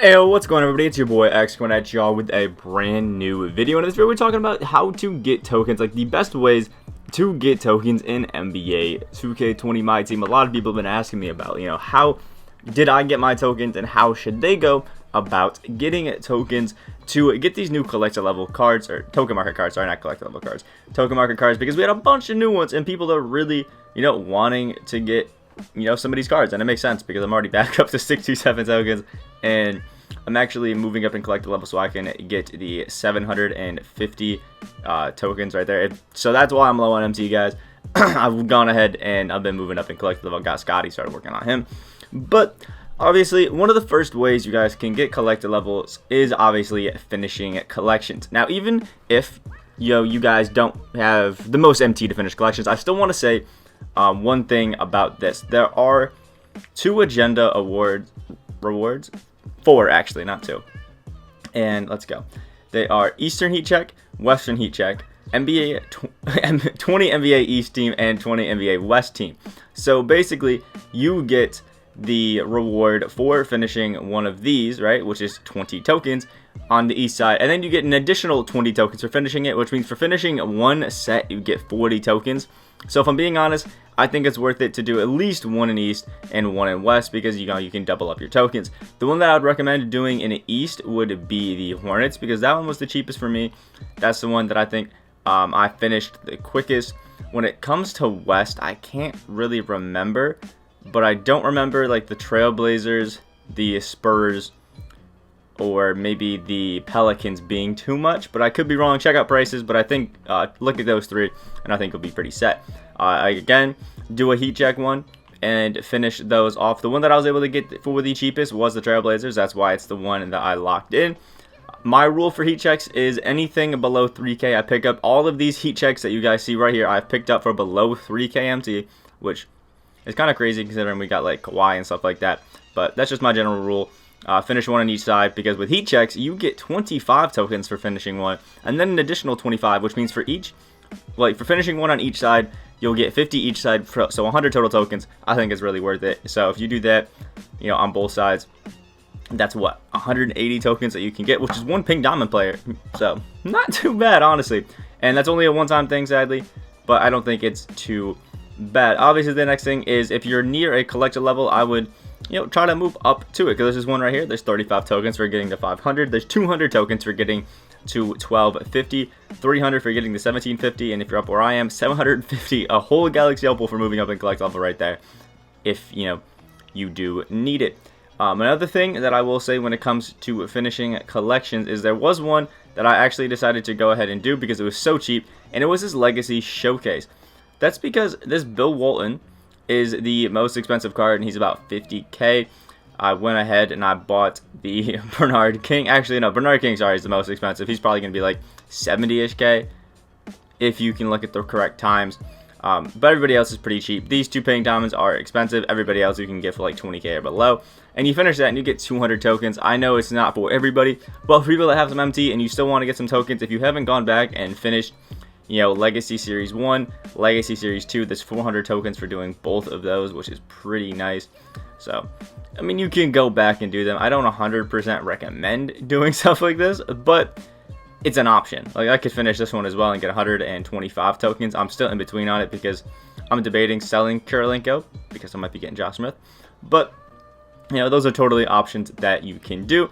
Hey, what's going on, everybody? It's your boy X coming at y'all with a brand new video. In this video, we're talking about how to get tokens, like the best ways to get tokens in NBA 2K20 My Team. A lot of people have been asking me about, how did I get my tokens and how should they go about getting tokens to get these new collector level cards, or token market cards, sorry, not collector level cards, token market cards, because we had a bunch of new ones and people are really, wanting to get some of these cards, and it makes sense because I'm already back up to 67 tokens, and I'm actually moving up in collector level so I can get the 750 tokens right there. So that's why I'm low on MT, guys. I've gone ahead and I've been moving up in collector level. Got Scotty, started working on him. But obviously, one of the first ways you guys can get collector levels is obviously finishing collections. Now, even if you guys don't have the most MT to finish collections, I still want to say one thing about this. There are 2 agenda rewards, 4 actually, not 2. And let's go. They are Eastern Heat Check, Western Heat Check, NBA 20 NBA East team, and 20 NBA West team. So basically, you get the reward for finishing one of these, right, which is 20 tokens on the east side, and then you get an additional 20 tokens for finishing it, which means for finishing one set you get 40 tokens. So if I'm being honest, I think it's worth it to do at least 1 in East and 1 in West, because you can double up your tokens. The one that I would recommend doing in the East would be the Hornets, because that one was the cheapest for me. That's the one that I think I finished the quickest. When it comes to West, I can't really remember, but I don't remember like the Trailblazers, the Spurs, or maybe the Pelicans being too much, but I could be wrong. Check out prices, but I think look at those 3 and I think it'll be pretty set. Again, do a heat check one and finish those off. The one that I was able to get for the cheapest was the Trailblazers. That's why it's the one that I locked in. My rule for heat checks is anything below 3k. I pick up all of these heat checks that you guys see right here. I've picked up for below 3k MT, which is kind of crazy considering we got like Kawhi and stuff like that, but that's just my general rule. Finish 1 on each side, because with heat checks you get 25 tokens for finishing one, and then an additional 25, which means for finishing 1 on each side you'll get 50 each side, so 100 total tokens. I think is really worth it. So if you do that, on both sides, that's what 180 tokens that you can get, which is 1 pink diamond player. So not too bad, honestly, and that's only a one-time thing, sadly, but I don't think it's too bad. Obviously, the next thing is if you're near a collector level, I would try to move up to it, because there's this one right here. There's 35 tokens for getting to 500. There's 200 tokens for getting to 1250, 300 for getting to 1750, and if you're up where I am, 750, a whole Galaxy Opal for moving up in collect level right there, if you do need it. Another thing that I will say when it comes to finishing collections is there was one that I actually decided to go ahead and do because it was so cheap, and it was this Legacy Showcase. That's because this Bill Walton is the most expensive card, and he's about 50k. I went ahead and I bought the Bernard King. Actually, no, Bernard King, sorry, is the most expensive. He's probably going to be like 70-ish k if you can look at the correct times. But everybody else is pretty cheap. These 2 pink diamonds are expensive. Everybody else you can get for like 20k or below. And you finish that and you get 200 tokens. I know it's not for everybody, but for people that have some MT and you still want to get some tokens, if you haven't gone back and finished Legacy Series 1, Legacy Series 2, there's 400 tokens for doing both of those, which is pretty nice. So, I mean, you can go back and do them. I don't 100% recommend doing stuff like this, but it's an option. Like, I could finish this one as well and get 125 tokens. I'm still in between on it because I'm debating selling Kirilenko because I might be getting Josh Smith. But those are totally options that you can do.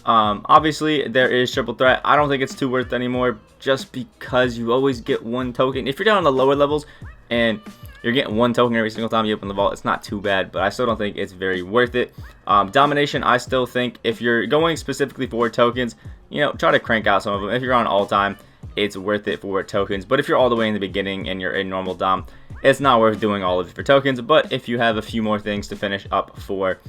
Obviously, there is Triple Threat. I don't think it's too worth it anymore, just because you always get 1 token. If you're down on the lower levels and you're getting 1 token every single time you open the vault, it's not too bad, but I still don't think it's very worth it. Domination, I still think if you're going specifically for tokens, try to crank out some of them. If you're on all time, it's worth it for tokens, but if you're all the way in the beginning and you're in normal dom, it's not worth doing all of it for tokens. But if you have a few more things to finish up for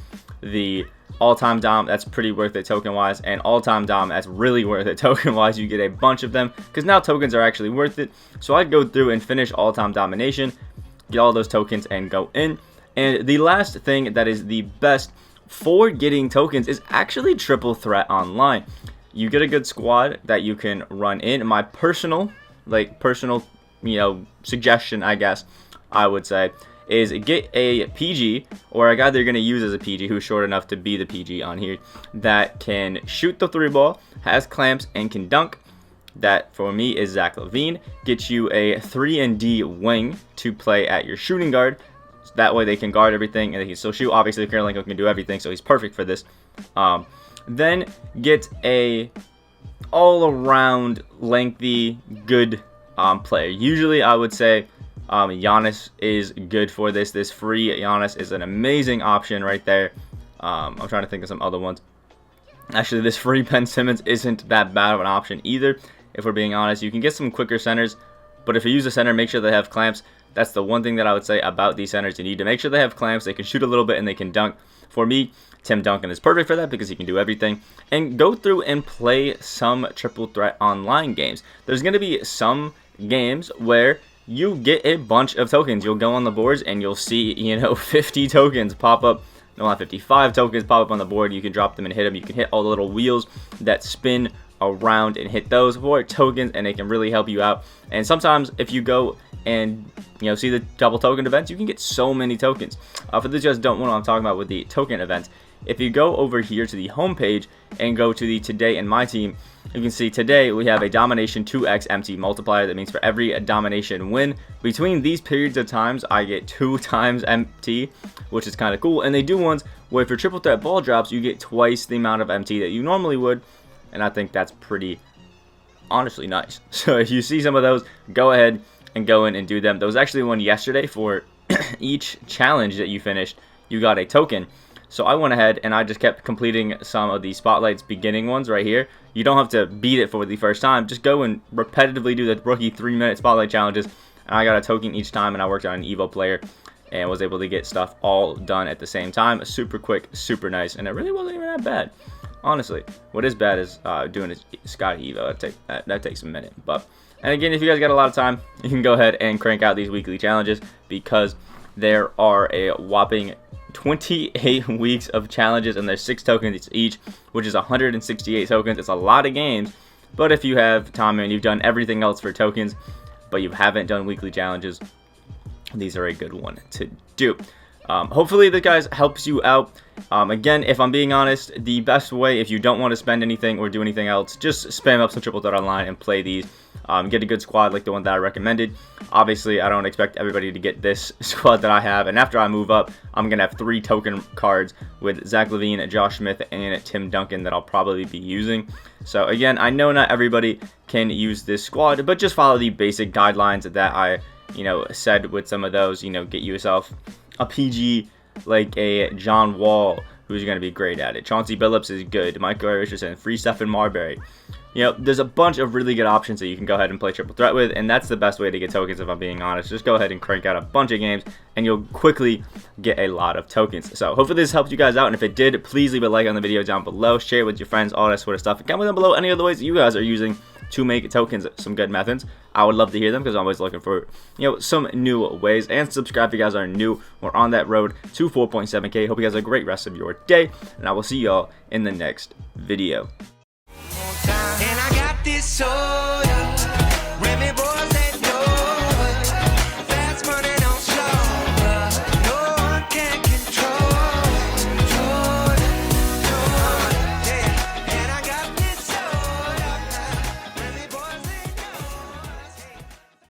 the all-time dom, that's pretty worth it token wise, and all-time dom, that's really worth it token wise. You get a bunch of them because now tokens are actually worth it. So I'd go through and finish all-time domination, get all those tokens and go in. And the last thing that is the best for getting tokens is actually Triple Threat Online. You get a good squad that you can run in. My personal suggestion, I guess I would say, is get a PG, or a guy they're going to use as a PG who's short enough to be the PG on here, that can shoot the 3-ball, has clamps, and can dunk. That for me is Zach LaVine. Gets you a 3-and-D wing to play at your shooting guard. So that way they can guard everything and they can still shoot. Obviously, Karolinko can do everything, so he's perfect for this. Then get a all-around lengthy good player. Usually, I would say Giannis is good for this. This free Giannis is an amazing option right there. I'm trying to think of some other ones. Actually, this free Ben Simmons isn't that bad of an option either. If we're being honest, you can get some quicker centers, but if you use a center, make sure they have clamps. That's the one thing that I would say about these centers. You need to make sure they have clamps, they can shoot a little bit, and they can dunk. For me, Tim Duncan is perfect for that because he can do everything. And go through and play some triple threat online games. There's going to be some games where you get a bunch of tokens. You'll go on the boards and you'll see, 50 tokens pop up. No, not 55 tokens pop up on the board. You can drop them and hit them. You can hit all the little wheels that spin around and hit those for tokens, and they can really help you out. And sometimes if you go and see the double token events, you can get so many tokens. For those who guys don't know what I'm talking about with the token events, if you go over here to the home page and go to the Today in My Team, you can see today we have a domination 2x MT multiplier. That means for every domination win between these periods of times, I get 2 times MT, which is kind of cool. And they do ones where for triple threat ball drops, you get twice the amount of MT that you normally would. And I think that's pretty, honestly, nice. So if you see some of those, go ahead and go in and do them. There was actually one yesterday for each challenge that you finished, you got a token. So I went ahead and I just kept completing some of the Spotlight's beginning ones right here. You don't have to beat it for the first time. Just go and repetitively do the rookie 3-minute Spotlight challenges. And I got a token each time, and I worked on an Evo player and was able to get stuff all done at the same time. Super quick, super nice, and it really wasn't even that bad. Honestly, what is bad is doing a Scotty Evo. That takes a minute. And again, if you guys got a lot of time, you can go ahead and crank out these weekly challenges because there are a whopping 28 weeks of challenges, and there's 6 tokens each, which is 168 tokens. It's a lot of games, but if you have time and you've done everything else for tokens, but you haven't done weekly challenges, these are a good one to do. Hopefully this guys helps you out. Again, if I'm being honest, the best way, if you don't want to spend anything or do anything else, just spam up some triple threat online and play these. Get a good squad like the one that I recommended. Obviously, I don't expect everybody to get this squad that I have, and after I move up, I'm going to have 3 token cards with Zach LaVine, Josh Smith, and Tim Duncan that I'll probably be using. So again, I know not everybody can use this squad, but just follow the basic guidelines that I said with some of those. Get yourself a PG like a John Wall, who's going to be great at it. Chauncey Billups is good. Michael Richardson, free Stephen Marbury. There's a bunch of really good options that you can go ahead and play triple threat with, and that's the best way to get tokens if I'm being honest. Just go ahead and crank out a bunch of games, and you'll quickly get a lot of tokens. So hopefully this helped you guys out, and if it did, please leave a like on the video down below, share it with your friends, all that sort of stuff, and comment down below any other ways that you guys are using to make tokens, some good methods. I would love to hear them because I'm always looking for some new ways. And subscribe if you guys are new. We're on that road to 4.7K. Hope you guys have a great rest of your day, and I will see y'all in the next video. And I got this soul.